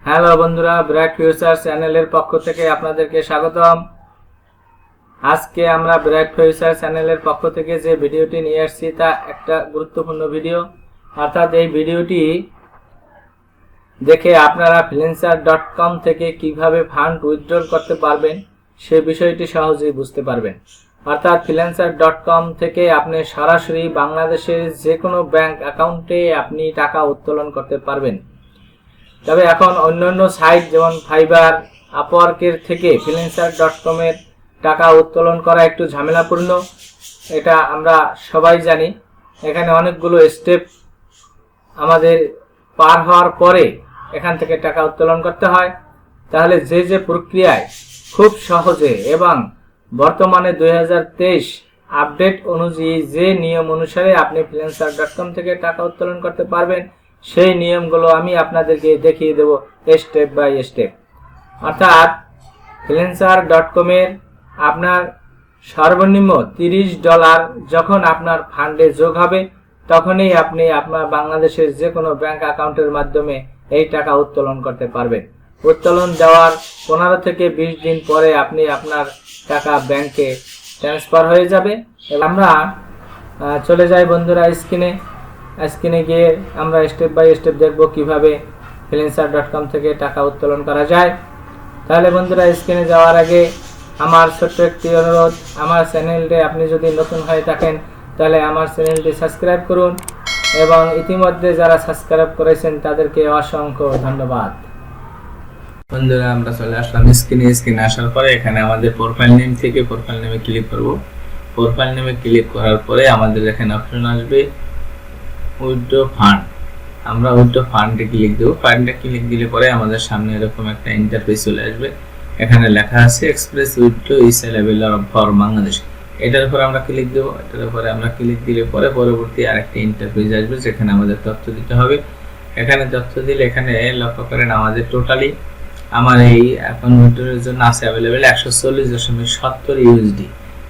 Hello বন্ধুরা, BRAC future চ্যানেলের পক্ষ থেকে আপনাদেরকে স্বাগতম। আজকে আমরা ব্র্যাক ফিউচার চ্যানেলের পক্ষ থেকে যে ভিডিওটি নিয়ে আসছি তা একটা গুরুত্বপূর্ণ ভিডিও। অর্থাৎ এই ভিডিওটি দেখে আপনারা freelancer.com থেকে কিভাবে ফান্ড উইথড্রল করতে পারবেন সে বিষয়টি সহজেই বুঝতে পারবেন। অর্থাৎ freelancer.com থেকে আপনি সরাসরি বাংলাদেশের যে কোনো ব্যাংক অ্যাকাউন্টে আপনি টাকা উত্তোলন করতে পারবেন। তবে এখন অন্যান্য সাইট যেমন ফাইবার, আপওয়ার্কের থেকে freelancer.com এর টাকা উত্তোলন করা একটু ঝামেলাপূর্ণ, এটা আমরা সবাই জানি। এখানে অনেকগুলো স্টেপ আমাদের পার হওয়ার পরে এখান থেকে টাকা উত্তোলন করতে হয়। তাহলে যে প্রক্রিয়ায় খুব সহজে এবং বর্তমানে 2023 আপডেট অনুযায়ী যে নিয়ম অনুসারে আপনি freelancer.com থেকে টাকা উত্তোলন করতে পারবেন সেই নিয়মগুলো আমি আপনাদেরকে দেখিয়ে দেব স্টেপ বাই স্টেপ। অর্থাৎ freelancer.com এর আপনার সর্বনিম্ন $30 যখন আপনার ফান্ডে যোগ হবে তখনই আপনি আপনার বাংলাদেশের যে কোনো ব্যাংক অ্যাকাউন্টের মাধ্যমে এই টাকা উত্তোলন করতে পারবেন। উত্তোলন দেওয়ার 15 থেকে 20 দিন পরে আপনি আপনার টাকা ব্যাংকে ট্রান্সফার হয়ে যাবে। আমরা চলে যাই বন্ধুরা স্ক্রিনে গিয়ে আমরা স্টেপ বাই স্টেপ দেখব কিভাবে freelancer.com থেকে টাকা উত্তোলন করা যায়। তাহলে বন্ধুরা, স্ক্রিনে যাওয়ার আগে আমার ছোট্ট একটি অনুরোধ, আমার চ্যানেলটি আপনি যদি নতুন হয়ে থাকেন তাহলে আমার চ্যানেলটি সাবস্ক্রাইব করুন এবং ইতিমধ্যে যারা সাবস্ক্রাইব করেছেন তাদেরকে অসংখ্য ধন্যবাদ। বন্ধুরা, আমরা চলে আসলাম স্ক্রিনে আসার পরে এখানে আমাদের প্রোফাইল নেম থেকে প্রোফাইল নেমে ক্লিক করব। প্রোফাইল নেমে ক্লিক করার পরে আমাদের এখানে অপশন আসবে উইথড্র ফান্ড। আমরা উইথড্র ফান্ডে ক্লিক দেব। ফান্ডে ক্লিক দিলে পরে আমাদের সামনে এরকম একটা ইন্টারফেস চলে আসবে। এখানে লেখা আছে express withdraw is available for Bangladesh. এটার উপর আমরা ক্লিক দেব। এটার উপরে আমরা ক্লিক দিলে পরে পরবর্তী আরেকটি ইন্টারফেস আসবে যেখানে আমাদের তথ্য দিতে হবে। এখানে তথ্য দিলে এখানে লক্ষ্য করেন আমাদের টোটালি আমার এই অ্যাকাউন্ট উইথড্রয়ের জন্য আছে অ্যাভেলেবল 140.70 ইউএসডি।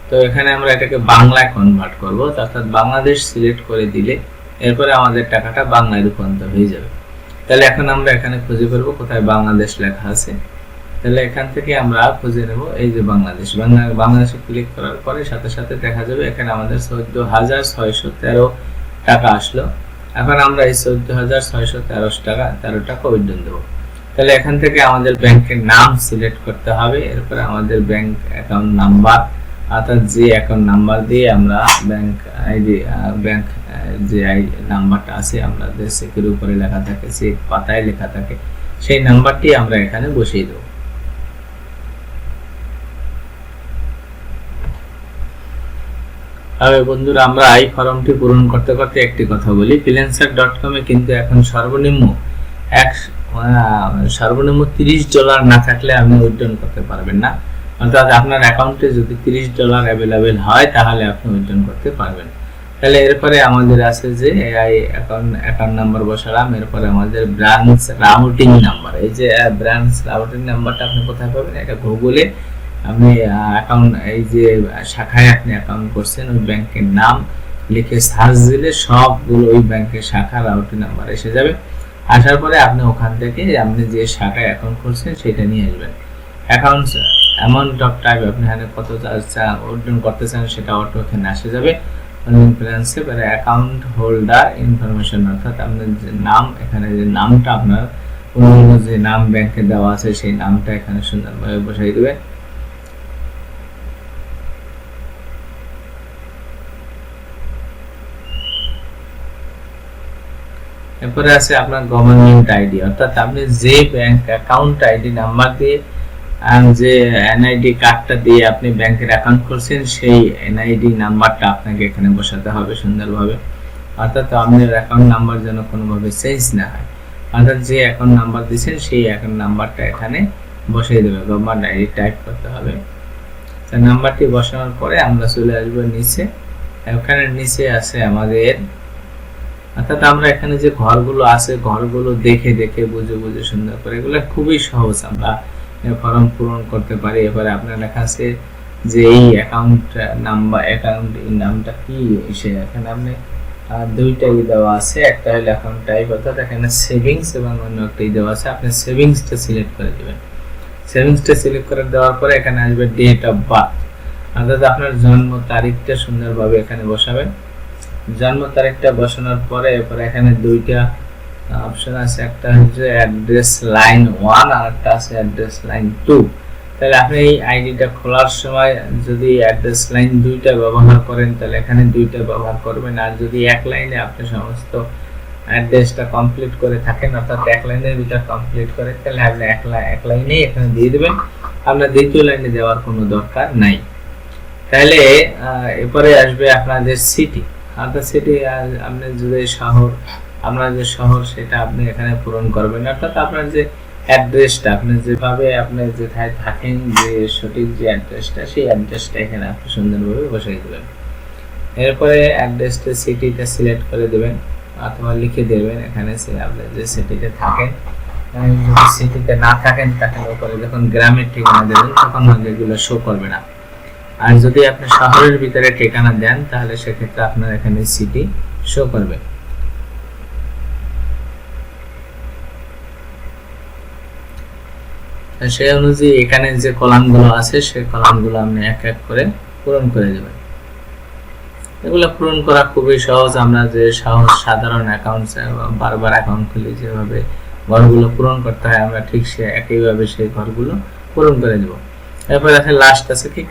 তো এখানে আমরা এটাকে বাংলায় কনভার্ট করব, অর্থাৎ বাংলাদেশ সিলেক্ট করে দিলে এরপরে আমাদের টাকাটা বাংলায় রূপান্তর হয়ে যাবে। তাহলে এখন আমরা এখানে খুঁজে পারবো কোথায় বাংলাদেশ লেখা আছে। তাহলে এখান থেকে আমরা খুঁজে নেব এই যে বাংলাদেশে ক্লিক করার পরে সাথে সাথে দেখা যাবে এখানে আমাদের 14,613 টাকা আসলো। এখন আমরা এই 14,613 টাকা উইথড্র দেব। তাহলে এখান থেকে আমাদের ব্যাংকের নাম সিলেক্ট করতে হবে। এরপরে আমাদের ব্যাংক অ্যাকাউন্ট নাম্বার, অর্থাৎ যে অ্যাকাউন্ট নাম্বার দিয়ে আমরা ব্যাংক যে নাম্বারটা আছে আমাদের চেকের উপরে লেখা থাকে, চেক পাতায় লেখা থাকে, সেই নাম্বারটি আমরা এখানে বসিয়ে দেব। তবে বন্ধুরা, আমরা এই ফর্মটি পূরণ করতে করতে একটি কথা বলি, freelancer.com এ কিন্তু এখন সর্বনিম্ন $30 না থাকলে আপনি উইথড্র করতে পারবেন না। অর্থাৎ আপনার অ্যাকাউন্টে যদি $30 অ্যাভেলেবেল হয় তাহলে আপনি উইথড্র করতে পারবেন। তাহলে এরপরে আমাদের আছে যে অ্যাকাউন্ট নাম্বার বসালাম। এরপরে আমাদের ব্রাঞ্চ রাউটিং নাম্বার, এই যে ব্রাঞ্চ রাউটিং নাম্বারটা আপনি কোথায় পাবেন? এটা গুগলে আপনি অ্যাকাউন্ট, এই যে শাখায় আপনি অ্যাকাউন্ট করছেন ওই ব্যাংকের নাম লিখে সার্চ দিলে সবগুলো ওই ব্যাংকের শাখা রাউটিং নাম্বার এসে যাবে। আসার পরে আপনি ওখান থেকে আপনি যে শাখায় অ্যাকাউন্ট করছেন সেটা নিয়ে আসবেন। অ্যাকাউন্ট অ্যামাউন্ট অফ টাইপ আপনি এখানে কত উইথড্র করতে চান সেটা অটো এখানে আসে যাবে। অ্যাকাউন্ট হোল্ডার ইনফরমেশন, অর্থাৎ আপনার যে নাম, এখানে যে নামটা আপনার অন্য যে নাম ব্যাংকে দেওয়া আছে সেই নামটা এখানে সুন্দরভাবে বসাই দেবে। এরপরে আছে আপনার গভর্নমেন্ট আইডি, অর্থাৎ আপনি যে ব্যাংক অ্যাকাউন্ট আইডি নাম্বার দিয়ে যে এনআইডি কার্ডটা দিয়ে আপনি ব্যাংকের অ্যাকাউন্ট করছেন সেই এনআইডি নাম্বারটা আপনাকে এখানে বসাতে হবে সুন্দরভাবে। অর্থাৎ আপনার অ্যাকাউন্ট নাম্বার যেন কোনোভাবে চেঞ্জ না হয়, অর্থাৎ যে অ্যাকাউন্ট নাম্বার দিয়েছেন সেই অ্যাকাউন্ট নাম্বারটা এখানে বসিয়ে দেবে। গভর্নমেন্ট আইডি টাইপ করতে হবে। তার নাম্বারটি বসানোর পরে আমরা চলে আসবো নিচে। ওখানে নিচে আছে আমাদের, অর্থাৎ আমরা এখানে যে ঘরগুলো আছে ঘরগুলো দেখে দেখে বুঝে বুঝে সুন্দর করে, এগুলো খুবই সহজ, আমরা ফর্ম পূরণ করতে পারি। এবারে আপনার লেখা আছে যে এই অ্যাকাউন্ট নাম্বার, অ্যাকাউন্ট নামটা কি, এখানে আপনি দুইটাই দেওয়া আছে, একটা হলো অ্যাকাউন্ট টাইপ অর্থাৎ এখানে সেভিংস এবং অন্য একটাই দেওয়া আছে। আপনি সেভিংসটা সিলেক্ট করে দিবেন। সেভিংসটা সিলেক্ট করে দেওয়ার পরে এখানে আসবে ডেট অফ বার্থ অর্থাৎ আপনার জন্ম তারিখটা সুন্দরভাবে এখানে বসাবেন। জন্ম তারিখটা বসানোর পরে এরপরে এখানে দুইটা অপশন আছে, একটা হচ্ছে অ্যাড্রেস লাইন 1 আর একটা আছে অ্যাড্রেস লাইন 2। তাহলে আপনি এই আইডিটা খোলার সময় যদি অ্যাড্রেস লাইন 2টা ব্যবহার করেন তাহলে এখানে 2টা ব্যবহার করবেন, আর যদি এক লাইনে আপনি সমস্ত অ্যাড্রেসটা কমপ্লিট করে থাকেন অর্থাৎ এক লাইনের ভিতর কমপ্লিট করে তাহলে আপনি এক লাইনেই এখানে দিয়ে দেবেন, আপনার দ্বিতীয় লাইনে দেওয়ার কোনো দরকার নাই। তাহলে এরপরে আসবে আপনাদের সিটি অর্থাৎ সিটি, আপনি যদি শহর, আপনার যে শহর সেটা আপনি এখানে পূরণ করবেন অর্থাৎ আপনার যে অ্যাড্রেসটা আপনি যেভাবে আপনি যেখানে থাকেন যে সঠিক যে অ্যাড্রেসটা সেই অ্যাড্রেসটা এখানে আপনি সুন্দরভাবে বসাই দেবেন। এরপরে অ্যাড্রেসটা সিটিটা সিলেক্ট করে দেবেন অথবা লিখে দেবেন এখানে আপনি যে সিটিতে থাকেন। যদি সিটিতে না থাকেন তাহলে উপরে যখন গ্রামের ঠিকানা দেবেন তখন এগুলো শো করবে না, আর যদি আপনি শহরের ভিতরে ঠিকানা দেন তাহলে সেক্ষেত্রে আপনার এখানে সিটি শো করবে। সেই অনুযায়ী এখানে যে কলামগুলো আছে সেই কলামগুলো আপনি এক এক করে পূরণ করে দেবেন। এগুলো পূরণ করা খুবই সহজ। আমরা যে সহজ সাধারণ অ্যাকাউন্টস বারবার অ্যাকাউন্ট খুলি যেভাবে ঘরগুলো পূরণ করতে হয় আমরা ঠিক সে একইভাবে সেই ঘরগুলো পূরণ করে দেব। এরপর আছে লাস্ট আছে কি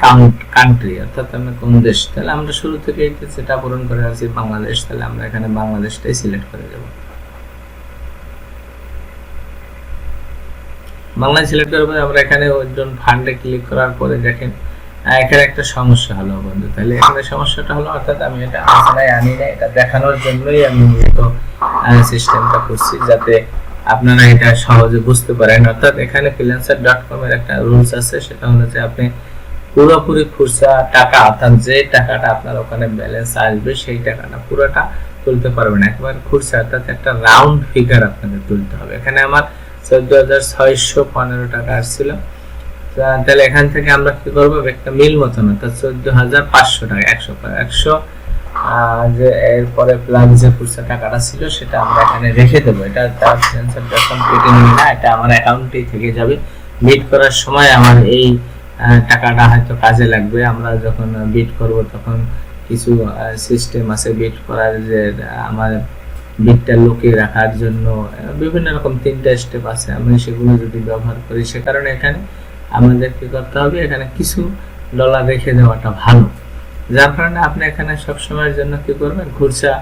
কান্ট্রি অর্থাৎ আমরা কোন দেশ, তাহলে আমরা শুরু থেকে যেটা পূরণ করে আসছি বাংলাদেশ, তাহলে আমরা এখানে বাংলাদেশটাই সিলেক্ট করে দেব। বাংলাদেশ সিলেক্ট করার পরে আমরা এখানে ওজন ফান্ডে ক্লিক করার পরে দেখেন এখানে একটা সমস্যা হলো বন্ধু। তাহলে এখানে সমস্যাটা হলো অর্থাৎ আমি এটা আসলে আনি না, এটা দেখানোর জন্যই আমি মূলত সিস্টেমটা করছি যাতে আপনারা এটা সহজে বুঝতে পারেন। অর্থাৎ এখানে freelancer.com এর একটা রুলস আছে, সেটা হলো যে আপনি পুরোপুরি খুচরা টাকা অর্থাৎ যে টাকাটা আপনার ওখানে ব্যালেন্স আসবে সেই টাকাটা পুরোটা তুলতে পারবেন, একবার খুচরা অর্থাৎ একটা রাউন্ড ফিগার আপনাদের তুলতে হবে। এখানে আমার 14,615 টাকা আসছিল, তাহলে এখান থেকে আমরা কি করবো একটা মিল মতন অর্থাৎ 14,500 টাকা 100 যে এরপরে প্লাস যে খুচরা টাকাটা ছিল সেটা আমরা এখানে রেখে দেবো। এটা তার freelancer.com কেটে নেবে না, এটা আমার অ্যাকাউন্টেই থেকে যাবে। বিড করার সময় আমার এই টাকাটা হয়তো কাজে লাগবে। আমরা যখন বিড করব তখন কিছু সিস্টেম আছে বিড করার, যে আমার বিটটা লুকিয়ে রাখার জন্য বিভিন্ন রকম 3টা স্টেপ আছে, আমি সেগুলো যদি ব্যবহার করি সে কারণে এখানে আমাদের কি করতে হবে এখানে কিছু ডলার রেখে দেওয়াটা ভালো, যার কারণে আপনি এখানে সব সময়ের জন্য কি করবেন খুচরা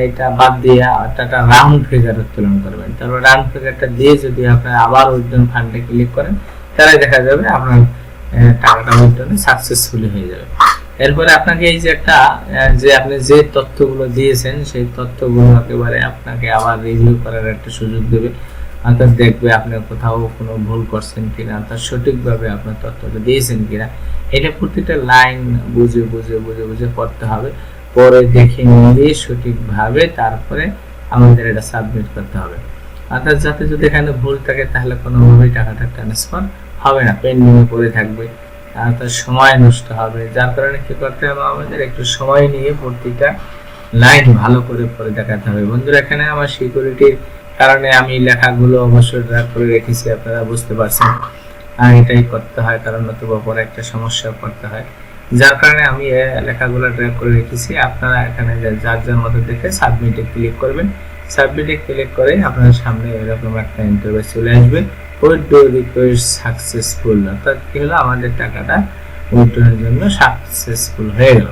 এটা বাদ দিয়ে অর্থাৎ রাউন্ড ফিগার উত্তোলন করবেন। তারপর রাউন্ড ফিগারটা দিয়ে যদি আপনি আবার উইথড্রন ফান্ডে ক্লিক করেন তাহলে দেখা যাবে আপনার টাকাটা উইথড্রনে সাকসেসফুলি হয়ে যাবে। এরপরে আপনাকে এই যে একটা যে আপনি যে তথ্যগুলো দিয়েছেন সেই তথ্যগুলো একেবারে আপনাকে আবার রিভিউ করার একটা সুযোগ দেবে, অর্থাৎ দেখবে আপনি কোথাও কোনো ভুল করছেন কিনা অর্থাৎ সঠিকভাবে আপনার তথ্যটা দিয়েছেন কিনা। এটা প্রতিটা লাইন বুঝে বুঝে বুঝে বুঝে পড়তে হবে, পরে দেখে নিয়ে সঠিকভাবে তারপরে আমাদের এটা সাবমিট করতে হবে। অর্থাৎ যাতে যদি এখানে ভুল থাকে তাহলে কোনোভাবেই টাকাটা ট্রান্সফার হবে না, পেন্ডিংয়ে পড়ে থাকবে, তার সময় নষ্ট হবে। যার কারণে কি করতে হবে আমাদের একটু সময় নিয়ে প্রতিটা লাইন ভালো করে পড়ে দেখাতে হবে। বন্ধুরা এখানে আমার সিকিউরিটির কারণে আমি লেখাগুলো অবশ্যই ড্র্যাগ করে রেখেছি, আপনারা বুঝতে পারছেন, আর এটাই করতে হয় কারণ নতুবা পরে একটা সমস্যা পড়তে হয়, যার কারণে আমি লেখাগুলো ড্র্যাগ করে রেখেছি। আপনারা এখানে যার যার মতো দেখে সাবমিটে ক্লিক করবেন, সাবমিটে ক্লিক করে আপনার সামনে এরকম একটা ইন্টারফেস চলে আসবে, উইথড্র রিকোয়েস্ট সাকসেসফুল, অর্থাৎ কি হলো আমাদের টাকাটা উইথড্রয়ের জন্য সাকসেসফুল হয়ে গেল।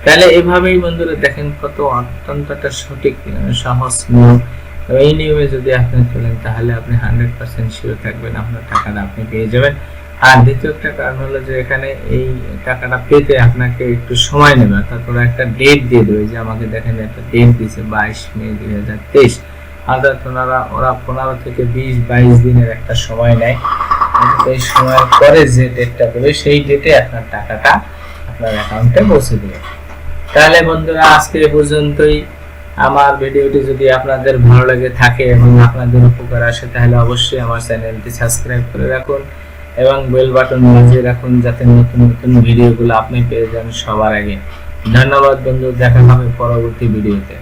তাহলে এইভাবেই বন্ধুরা দেখেন কত অত্যন্ত একটা সঠিক সহজ নিয়ম, এই নিয়মে যদি আপনি চলেন তাহলে আপনি 100% শিওর থাকবেন আপনার টাকাটা আপনি পেয়ে যাবেন। আর দ্বিতীয় একটা কারণ হলো যে এখানে এই টাকাটা পেতে আপনাকে একটু সময় নেবে, অর্থাৎ ওরা একটা ডেট দিয়ে দেবে, যে আমাকে দেখেন একটা ডেট দিয়েছে 22 মে 2023, অর্থাৎ ওরা 15 থেকে 20-22 দিনের একটা সময় নেয়। এই সময়ের পরে যে ডেটটা দেবে সেই ডেটে আপনার টাকাটা আপনার অ্যাকাউন্টে পৌঁছে দেবে। তাহলে বন্ধুরা আজকে এ পর্যন্তই। আমার ভিডিওটি যদি আপনাদের ভালো লাগে থাকে এবং আপনাদের উপকার আসে তাহলে অবশ্যই আমার চ্যানেলটি সাবস্ক্রাইব করে রাখুন এবং বেল বাটন বাজিয়ে রাখুন যাতে নতুন নতুন ভিডিওগুলো আপনি পেয়ে যান সবার আগে। ধন্যবাদ বন্ধু, দেখা হবে পরবর্তী ভিডিওতে।